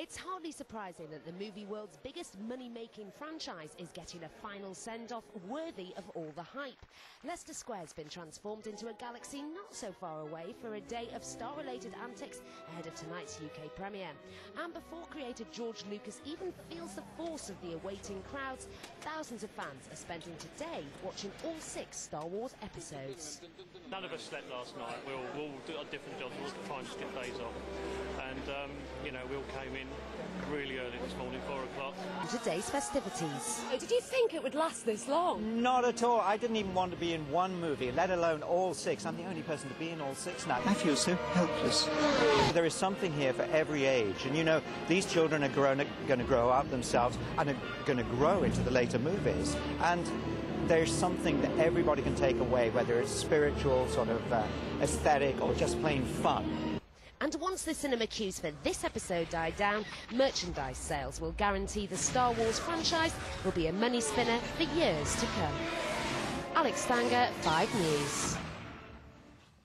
It's hardly surprising that the movie world's biggest money-making franchise is getting a final send-off worthy of all the hype. Leicester Square's been transformed into a galaxy not so far away for a day of star-related antics ahead of tonight's UK premiere. And before creator George Lucas even feels the force of the awaiting crowds, thousands of fans are spending today watching all 6 Star Wars episodes. None of us slept last night. We all did our different jobs. We all trying to get days off. And, we all came in really early this morning, 4 o'clock. Today's festivities. Did you think it would last this long? Not at all. I didn't even want to be in one movie, let alone all 6. I'm the only person to be in all 6 now. I feel so helpless. There is something here for every age. And these children are going to grow up themselves and are going to grow into the later movies. And there's something that everybody can take away, whether it's spiritual, sort of aesthetic, or just plain fun. And once the cinema queues for this episode die down, merchandise sales will guarantee the Star Wars franchise will be a money spinner for years to come. Alex Stanger, 5 News.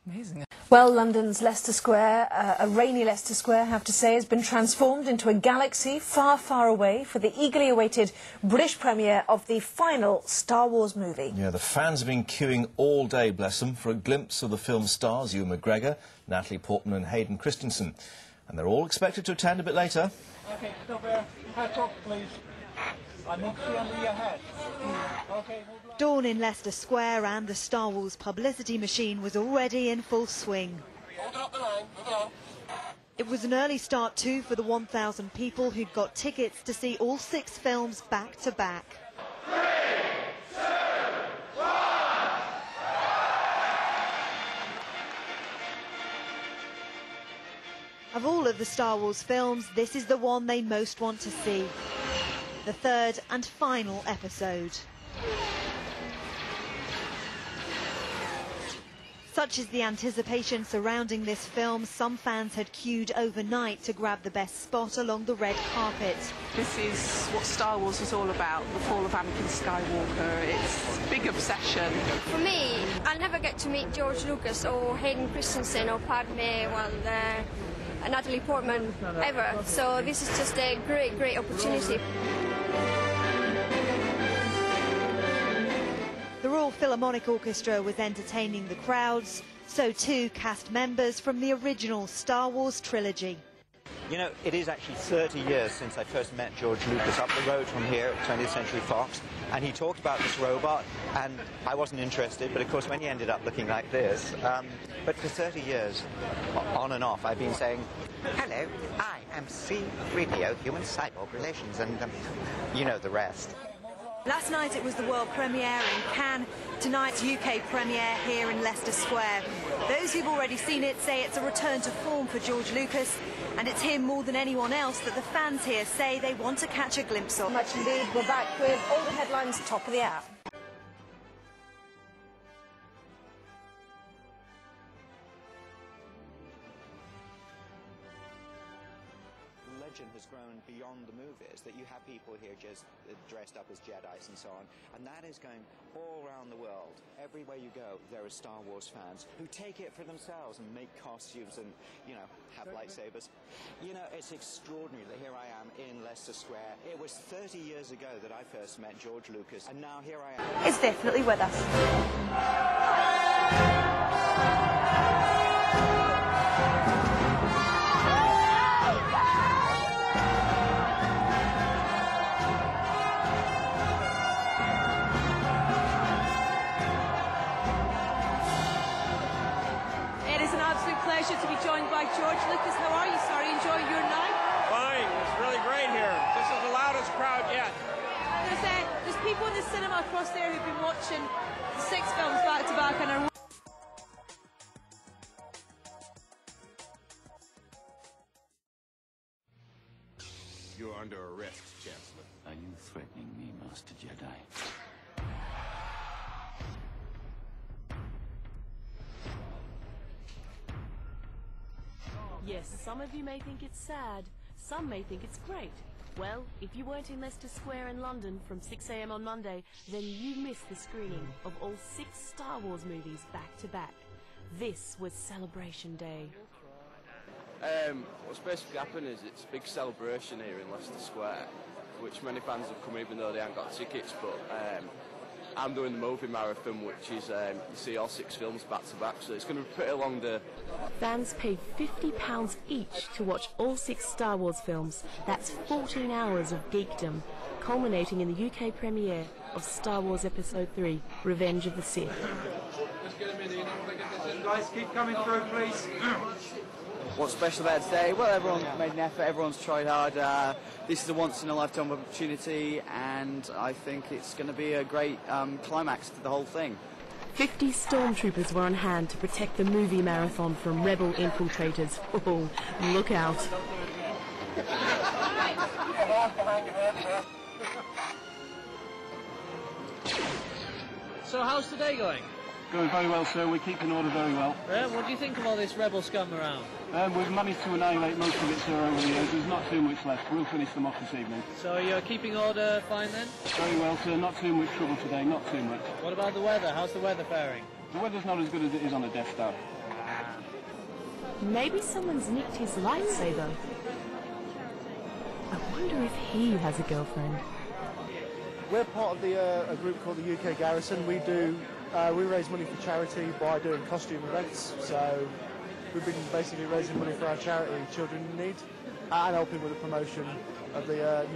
Amazing. Well, London's Leicester Square, a rainy Leicester Square, I have to say, has been transformed into a galaxy far, far away for the eagerly awaited British premiere of the final Star Wars movie. Yeah, the fans have been queuing all day, bless them, for a glimpse of the film's stars, Ewan McGregor, Natalie Portman and Hayden Christensen. And they're all expected to attend a bit later. OK, stop there. Hat off, please. I need to see under your hat. OK. Dawn in Leicester Square and the Star Wars publicity machine was already in full swing. Hold up the line. Move on. It was an early start too for the 1,000 people who'd got tickets to see all 6 films back to back. 3, 2, 1. Of all of the Star Wars films, this is the one they most want to see. The 3rd and final episode. Such is the anticipation surrounding this film, some fans had queued overnight to grab the best spot along the red carpet. This is what Star Wars is all about, the fall of Anakin Skywalker. It's a big obsession. For me, I'll never get to meet George Lucas or Hayden Christensen or Padme, Natalie Portman ever. So this is just a great, great opportunity. The Royal Philharmonic Orchestra was entertaining the crowds, so too cast members from the original Star Wars trilogy. It is actually 30 years since I first met George Lucas up the road from here at 20th Century Fox, and he talked about this robot, and I wasn't interested, but of course when he ended up looking like this, but for 30 years, on and off, I've been saying, hello, I am C-3PO, Human Cyborg Relations, and you know the rest. Last night it was the world premiere in Cannes, tonight's UK premiere here in Leicester Square. Those who've already seen it say it's a return to form for George Lucas, and it's him more than anyone else that the fans here say they want to catch a glimpse of. Much indeed. We're back with all the headlines, top of the hour. Legend has grown beyond the movies, that you have people here just dressed up as Jedis and so on, and that is going all around the world. Everywhere you go, there are Star Wars fans who take it for themselves and make costumes and, have lightsabers. It's extraordinary that here I am in Leicester Square. It was 30 years ago that I first met George Lucas, and now here I am. It's definitely with us. Pleasure to be joined by George Lucas. How are you, sir? Are you enjoying your night? Fine. It's really great here. This is the loudest crowd yet. There's people in the cinema across there who've been watching the 6 films back to back and are... You're under arrest, Chancellor. Are you threatening me, Master Jedi? Yes, some of you may think it's sad, some may think it's great. Well, if you weren't in Leicester Square in London from 6 AM on Monday, then you missed the screening of all 6 Star Wars movies back to back. This was Celebration Day. What's basically happened is it's a big celebration here in Leicester Square, which many fans have come even though they haven't got tickets, but I'm doing the movie marathon, which is, you see all 6 films back to back, so it's going to be pretty long day. Fans pay £50 each to watch all 6 Star Wars films. That's 14 hours of geekdom, culminating in the UK premiere of Star Wars Episode 3, Revenge of the Sith. Guys, keep coming through, please. What's special about today? Well, everyone made an effort, everyone's tried hard. This is a once-in-a-lifetime opportunity, and I think it's going to be a great climax to the whole thing. 50 stormtroopers were on hand to protect the movie marathon from rebel infiltrators. Oh, look out. So how's today going? Going very well, sir. We're keeping order very well. Yeah, what do you think of all this rebel scum around? We've managed to annihilate most of it, sir, over the years. There's not too much left. We'll finish them off this evening. So you're keeping order fine then? Very well, sir. Not too much trouble today, not too much. What about the weather? How's the weather faring? The weather's not as good as it is on a Death Star. Maybe someone's nicked his lightsaber. I wonder if he has a girlfriend. We're part of a group called the UK Garrison. We raise money for charity by doing costume events. So we've been basically raising money for our charity, Children in Need, and helping with the promotion of the